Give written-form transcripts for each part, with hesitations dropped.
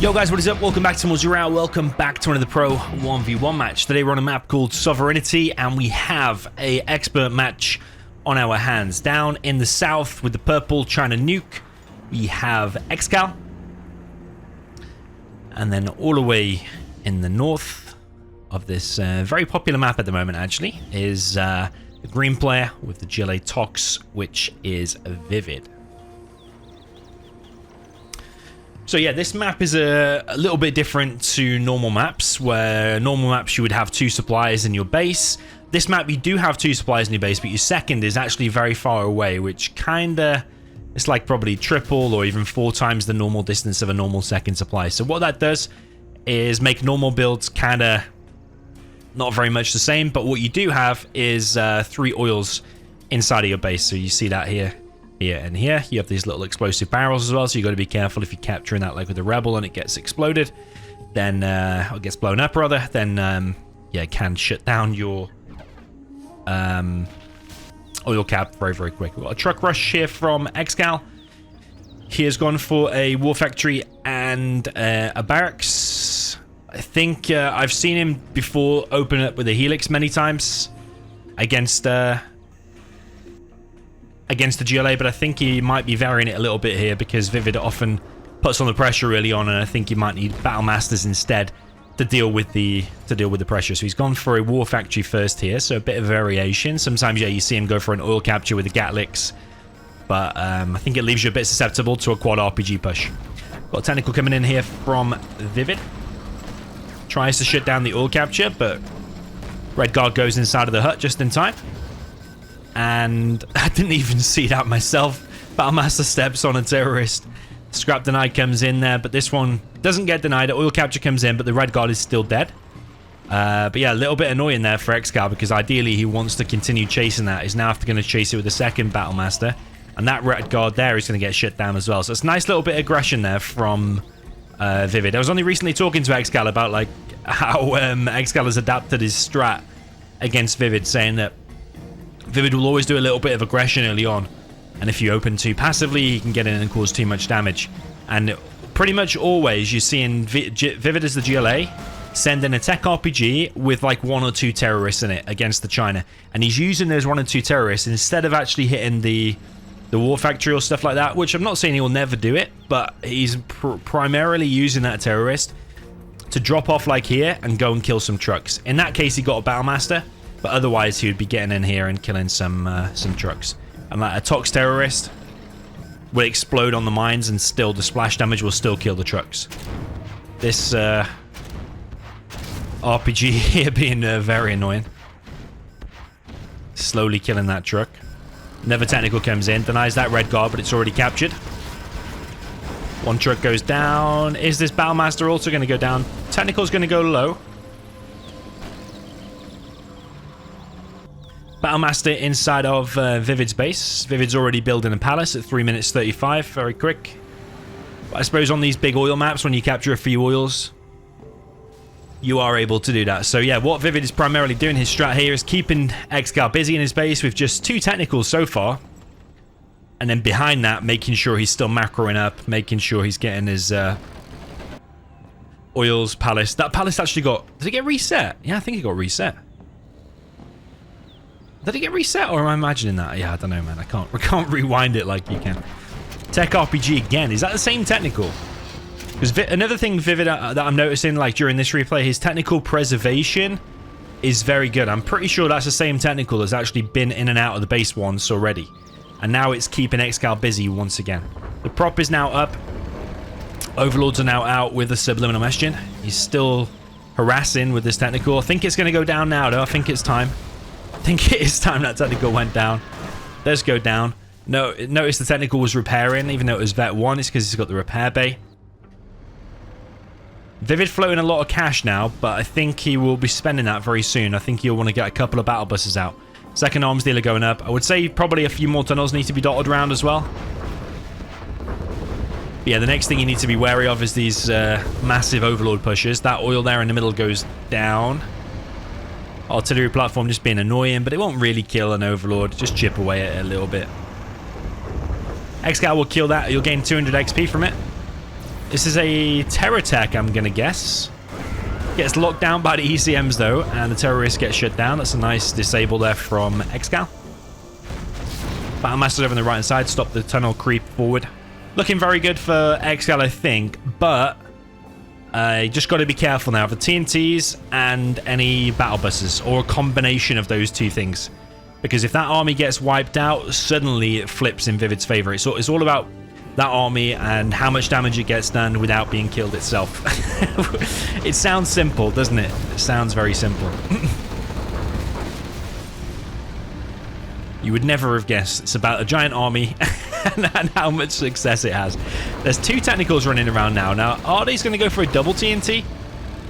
Yo guys, what is up? Welcome back to more Zero. Welcome back to another Pro 1v1 match. Today we're on a map called Sovereignty and we have a expert match on our hands. Down in the south with the purple China Nuke, we have ExCaL. And then all the way in the north of this very popular map at the moment actually is the green player with the GLA Tox, which is ViViD. So yeah, this map is a little bit different to normal maps, where normal maps you would have two suppliers in your base. This map you do have two suppliers in your base, but your second is actually very far away, which kinda, it's like probably triple or even 4 times the normal distance of a normal second supply. So what that does is make normal builds kinda not very much the same, but what you do have is 3 oils inside of your base. So you see that here. Here and here you have these little explosive barrels as well, so you got to be careful if you're capturing that like with a rebel and it gets exploded, then or gets blown up rather, then yeah, it can shut down your oil cap very quick. We've got a truck rush here from ExCaL. He has gone for a war factory and a barracks. I think I've seen him before open up with a helix many times against the GLA, but I think he might be varying it a little bit here because ViViD often puts on the pressure early on, and I think he might need battle masters instead to deal with the pressure. So he's gone for a war factory first here, so a bit of variation. Sometimes yeah, you see him go for an oil capture with the Gatlix, but I think it leaves you a bit susceptible to a quad RPG push. Got a technical coming in here from ViViD. Tries to shut down the oil capture, but Red Guard goes inside of the hut just in time. And I didn't even see that myself. Battlemaster steps on a terrorist. Scrap denied comes in there, but this one doesn't get denied. Oil capture comes in, but the Red Guard is still dead. But yeah, a little bit annoying there for ExCaL because ideally he wants to continue chasing that. He's now after going to chase it with the second Battlemaster. And that Red Guard there is going to get shut down as well. So it's a nice little bit of aggression there from ViViD. I was only recently talking to ExCaL about like how ExCaL has adapted his strat against ViViD, saying that ViViD will always do a little bit of aggression early on, and if you open too passively, he can get in and cause too much damage. And pretty much always you're seeing ViViD as the GLA send in a tech RPG with like 1 or 2 terrorists in it against the China, and he's using those 1 or 2 terrorists instead of actually hitting the war factory or stuff like that, which I'm not saying he will never do it, but he's primarily using that terrorist to drop off like here and go and kill some trucks. In that case, he got a Battlemaster, but otherwise he would be getting in here and killing some trucks. And like a Tox terrorist will explode on the mines and still the splash damage will still kill the trucks. This RPG here being very annoying. Slowly killing that truck. Another technical comes in, denies that Red Guard, but it's already captured. 1 truck goes down. Is this Battlemaster also going to go down? Technical's going to go low. Battlemaster inside of ViViD's base. ViViD's already building a palace at 3 minutes 35, very quick. But I suppose on these big oil maps, when you capture a few oils, you are able to do that. So yeah, what ViViD is primarily doing, his strat here, is keeping ExCaL busy in his base with just 2 technicals so far. And then behind that, making sure he's still macroing up, making sure he's getting his oils palace. That palace actually got... Did it get reset? Yeah, I think it got reset. Did it get reset, or am I imagining that? Yeah, I don't know, man. I can't rewind it like you can. Tech RPG again. Is that the same technical? Because another thing ViViD that I'm noticing, like during this replay, his technical preservation is very good. I'm pretty sure that's the same technical that's actually been in and out of the base once already, and now it's keeping ExCaL busy once again. The prop is now up. Overlords are now out with the subliminal messaging. He's still harassing with this technical. I think it's going to go down now, though. I think it's time. I think it is time that technical went down. Does go down. No, notice the technical was repairing, even though it was Vet 1. It's because he's got the repair bay. ViViD floating a lot of cash now, but I think he will be spending that very soon. I think he'll want to get a couple of battle buses out. Second arms dealer going up. I would say probably a few more tunnels need to be dotted around as well. But yeah, the next thing you need to be wary of is these massive overlord pushes. That oil there in the middle goes down. Artillery platform just being annoying, but it won't really kill an overlord. Just chip away at it a little bit. ExCaL will kill that. You'll gain 200 XP from it. This is a Terror Tech, I'm going to guess. Gets locked down by the ECMs, though, and the terrorists get shut down. That's a nice disable there from ExCaL. Battlemaster's over on the right-hand side. Stop the tunnel creep forward. Looking very good for ExCaL, I think, but you just got to be careful now of the TNTs and any battle buses, or a combination of those two things. Because if that army gets wiped out, suddenly it flips in ViViD's favor. It's all about that army and how much damage it gets done without being killed itself. It sounds simple, doesn't it? It sounds very simple. You would never have guessed it's about a giant army and how much success it has. There's 2 technicals running around now. Now, are they going to go for a double TNT?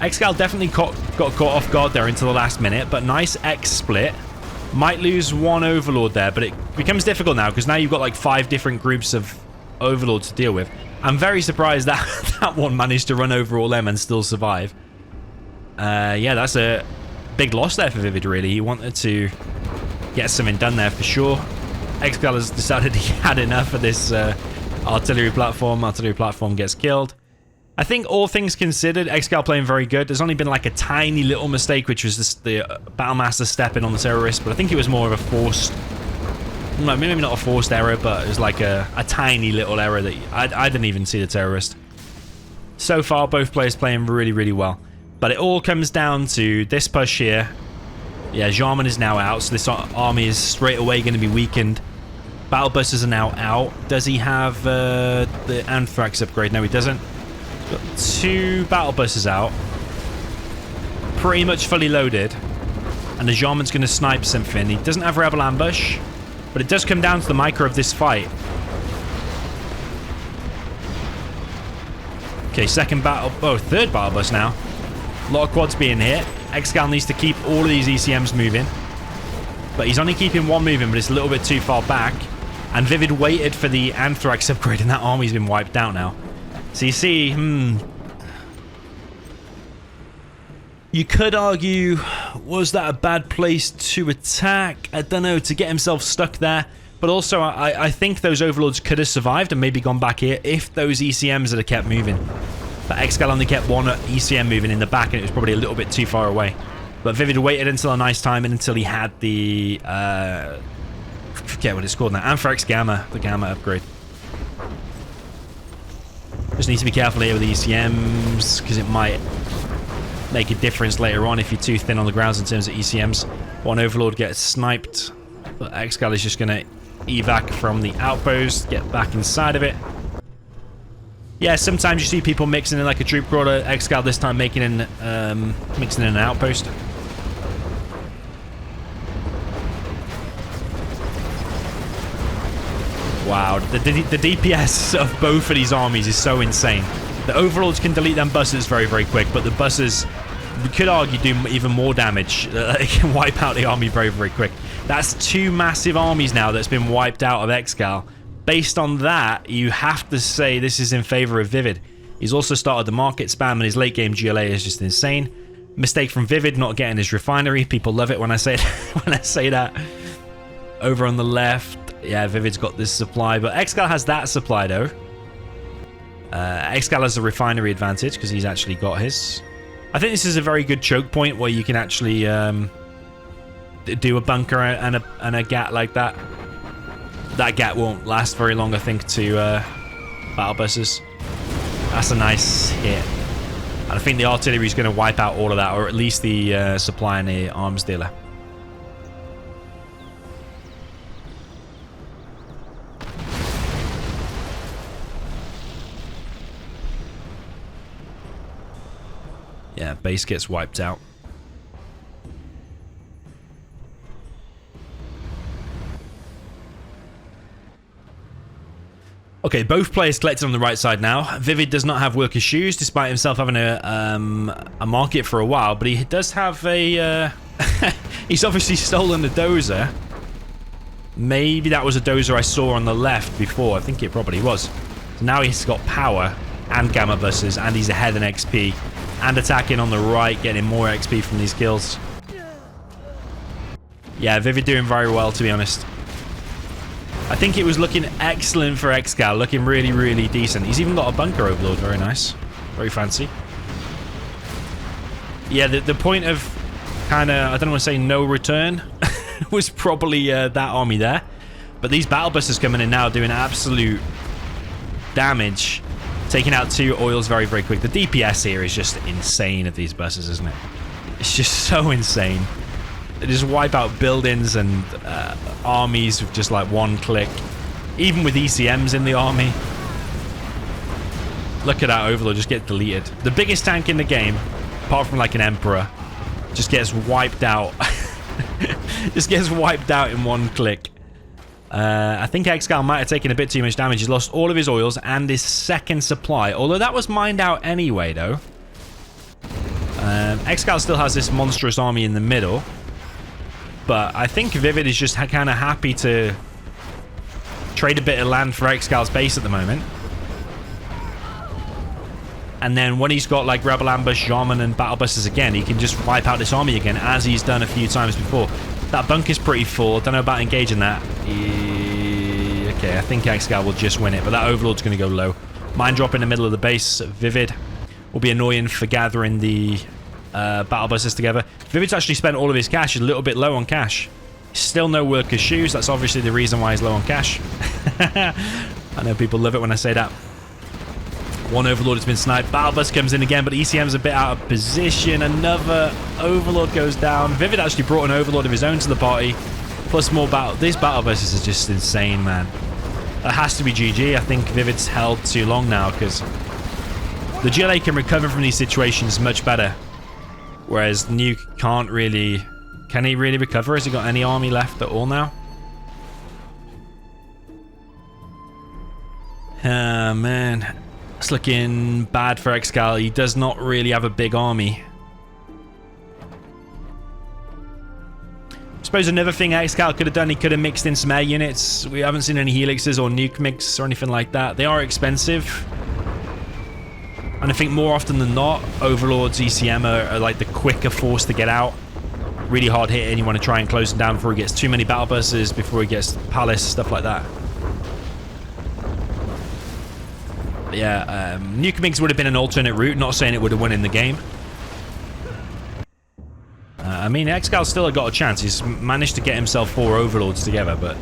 ExCaL definitely got caught off guard there until the last minute, but nice X split. Might lose 1 Overlord there, but it becomes difficult now because now you've got like 5 different groups of Overlords to deal with. I'm very surprised that that one managed to run over all them and still survive. Yeah, that's a big loss there for ViViD, really. He wanted to get something done there for sure. ExCaL has decided he had enough of this artillery platform. Artillery platform gets killed. I think all things considered, ExCaL playing very good. There's only been like a tiny little mistake, which was just the Battlemaster stepping on the terrorist, but I think it was more of a forced... No, maybe not a forced error, but it was like a tiny little error that I didn't even see the terrorist. So far, both players playing really, really well. But it all comes down to this push here. Yeah, Jarman is now out, so this army is straight away going to be weakened. Battle buses are now out. Does he have the Anthrax upgrade? No, he doesn't. Got 2 battle buses out. Pretty much fully loaded. And the Jarman's going to snipe something. He doesn't have Rebel Ambush. But it does come down to the micro of this fight. Okay, third battle bus now. A lot of quads being hit. ExCaL needs to keep all of these ECMs moving. But he's only keeping 1 moving, but it's a little bit too far back. And ViViD waited for the Anthrax upgrade, and that army's been wiped out now. So you see, you could argue, was that a bad place to attack? I don't know, to get himself stuck there. But also, I think those Overlords could have survived and maybe gone back here if those ECMs had kept moving. But ExCaL only kept 1 ECM moving in the back, and it was probably a little bit too far away. But ViViD waited until a nice time and until he had the... I forget what it's called now. Anthrax Gamma, the Gamma upgrade. Just need to be careful here with the ECMs, because it might make a difference later on if you're too thin on the grounds in terms of ECMs. 1 Overlord gets sniped, but ExCaL is just going to evac from the outpost, get back inside of it. Yeah, sometimes you see people mixing in like a troop crawler. ExCaL this time mixing in an outpost. Wow, the DPS of both of these armies is so insane. The Overlords can delete them buses very, very quick, but the buses, we could argue, do even more damage. They can wipe out the army very, very quick. That's 2 massive armies now that's been wiped out of ExCaL. Based on that, you have to say this is in favor of ViViD. He's also started the market spam, and his late game GLA is just insane. Mistake from ViViD not getting his refinery. People love it when I say that. Over on the left, yeah, ViViD's got this supply, but ExCaL has that supply though. ExCaL has a refinery advantage because he's actually got his. I think this is a very good choke point where you can actually do a bunker and a GAT like that. That GAT won't last very long, I think, to battle buses. That's a nice hit. And I think the artillery is going to wipe out all of that, or at least the supply and the arms dealer. Yeah, base gets wiped out. Okay, both players collected on the right side now. ViViD does not have worker shoes, despite himself having a market for a while, but he does have a... he's obviously stolen the dozer. Maybe that was a dozer I saw on the left before. I think it probably was. So now he's got power and gamma buses, and he's ahead in XP. And attacking on the right, getting more XP from these kills. Yeah, ViViD doing very well, to be honest. I think it was looking excellent for ExCaL, looking really, really decent. He's even got a bunker overload, very nice. Very fancy. Yeah, the point of kind of, I don't want to say no return, was probably that army there. But these battle busters coming in now doing absolute damage, taking out 2 oils very, very quick. The DPS here is just insane of these busters, isn't it? It's just so insane. They just wipe out buildings and armies with just like one click. Even with ECMs in the army. Look at that overload, just get deleted. The biggest tank in the game, apart from like an Emperor, just gets wiped out. Just gets wiped out in one click. I think ExCaL might have taken a bit too much damage. He's lost all of his oils and his second supply. Although that was mined out anyway, though. ExCaL still has this monstrous army in the middle. But I think ViViD is just kind of happy to trade a bit of land for ExCaL's base at the moment. And then when he's got like Rebel Ambush, Jarman, and Battle Busters again, he can just wipe out this army again, as he's done a few times before. That bunker's pretty full. Don't know about engaging that. Okay, I think ExCaL will just win it, but that Overlord's going to go low. Mine drop in the middle of the base. ViViD will be annoying for gathering the Battle Busters together. ViVid's actually spent all of his cash. He's a little bit low on cash. Still no workers' shoes. That's obviously the reason why he's low on cash. I know people love it when I say that. One Overlord has been sniped. Battle Bus comes in again, but ECM's a bit out of position. Another Overlord goes down. ViViD actually brought an Overlord of his own to the party. Plus more battle. These Battle Buses are just insane, man. That has to be GG. I think ViVid's held too long now, because the GLA can recover from these situations much better. Whereas Nuke can't really... Can he really recover? Has he got any army left at all now? Ah, man. It's looking bad for ExCaL. He does not really have a big army. I suppose another thing ExCaL could have done, he could have mixed in some air units. We haven't seen any helixes or nuke mix or anything like that. They are expensive. And I think more often than not, Overlords, ECM are like the quicker force to get out. Really hard hit, and you want to try and close him down before he gets too many battle buses, before he gets palace, stuff like that. But yeah, nuke mix would have been an alternate route. Not saying it would have won in the game. I mean, ExCaL still got a chance. He's managed to get himself 4 Overlords together, but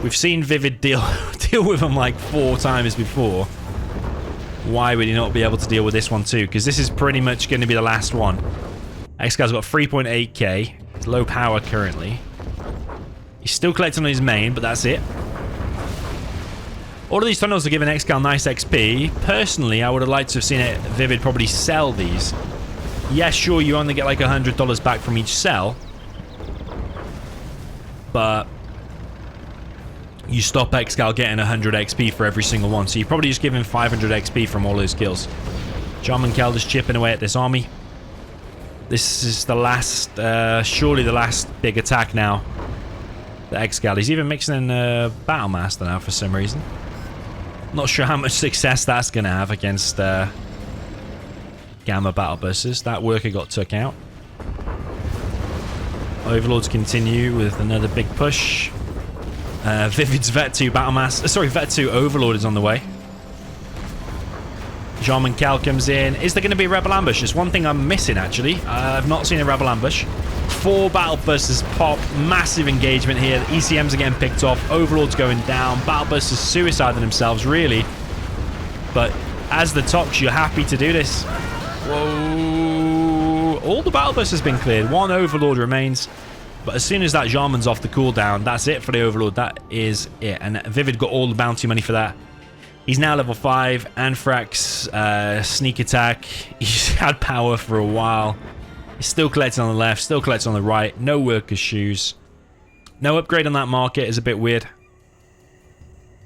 we've seen ViViD deal with them like 4 times before. Why would he not be able to deal with this one too? Because this is pretty much going to be the last one. ExCaL's got 3.8k. He's low power currently. He's still collecting on his main, but that's it. All of these tunnels are giving ExCaL nice XP. Personally, I would have liked to have seen it. ViViD probably sell these. Yes, sure, you only get like $100 back from each sell. But you stop ExCaL getting 100 XP for every single one. So you're probably just giving 500 XP from all those kills. Jarman Kel just chipping away at this army. This is the last, surely the last big attack now. The ExCaL. He's even mixing in Battle Master now for some reason. Not sure how much success that's going to have against Gamma Battle Buses. That worker got took out. Overlords continue with another big push. ViViD's Vet 2 Battle Master. Sorry, Vet 2 Overlord is on the way. Jarman Kel comes in. Is there going to be a Rebel Ambush? There's one thing I'm missing, actually. I've not seen a Rebel Ambush. 4 Battle Busters pop. Massive engagement here. The ECMs are getting picked off. Overlord's going down. Battle Busters suiciding themselves, really. But as the Tox, you're happy to do this. Whoa. All the Battle Busters have been cleared. 1 Overlord remains. But as soon as that Jarman's off the cooldown, that's it for the Overlord. That is it. And ViViD got all the bounty money for that. He's now level 5. Anthrax, sneak attack. He's had power for a while. He's still collecting on the left, still collecting on the right. No workers' shoes. No upgrade on that market is a bit weird.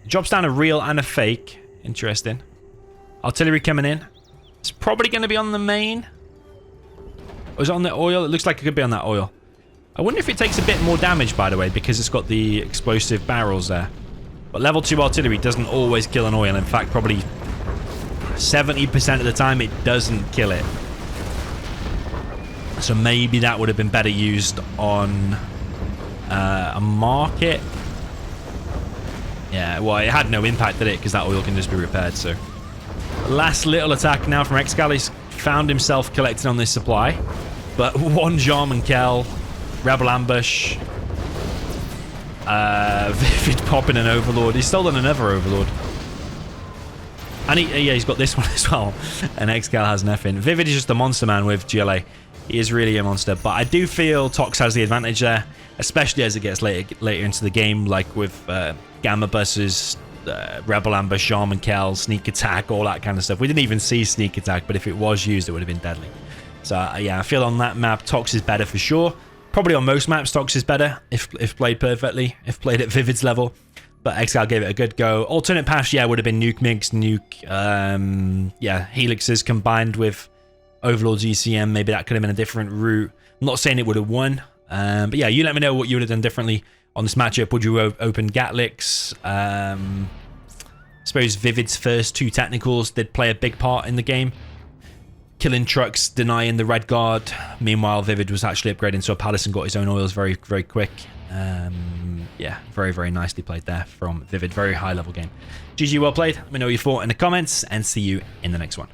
Drops down a real and a fake. Interesting. Artillery coming in. It's probably going to be on the main. Or is it on the oil? It looks like it could be on that oil. I wonder if it takes a bit more damage, by the way, because it's got the explosive barrels there. But level 2 artillery doesn't always kill an oil. In fact, probably 70% of the time it doesn't kill it. So maybe that would have been better used on a market. Yeah, well, it had no impact, did it? Because that oil can just be repaired, so... Last little attack now from ExCaL. He's found himself collecting on this supply. But one DoMiNaToR, Rebel Ambush, ViViD popping an Overlord. He's stolen another Overlord. And he's got this one as well. And ExCaL has nothing. ViViD is just a monster man with GLA. He is really a monster. But I do feel Tox has the advantage there, especially as it gets later into the game, like with Gamma Buses, Rebel Ambush, DoMiNaToR, Sneak Attack, all that kind of stuff. We didn't even see Sneak Attack, but if it was used, it would have been deadly. So yeah, I feel on that map, Tox is better for sure. Probably on most maps, Tox is better if played perfectly, if played at ViViD's level. But ExCaL gave it a good go. Alternate paths, yeah, would have been Nuke Migs, Nuke, yeah, Helixes combined with Overlord's ECM. Maybe that could have been a different route. I'm not saying it would have won. But yeah, you let me know what you would have done differently on this matchup. Would you open Gatlix? I suppose ViViD's first 2 technicals did play a big part in the game. Killing trucks, denying the red guard. Meanwhile, ViViD was actually upgrading to a palace and got his own oils very, very quick. Yeah, very, very nicely played there from ViViD. Very high level game. GG, well played. Let me know what you thought in the comments and see you in the next one.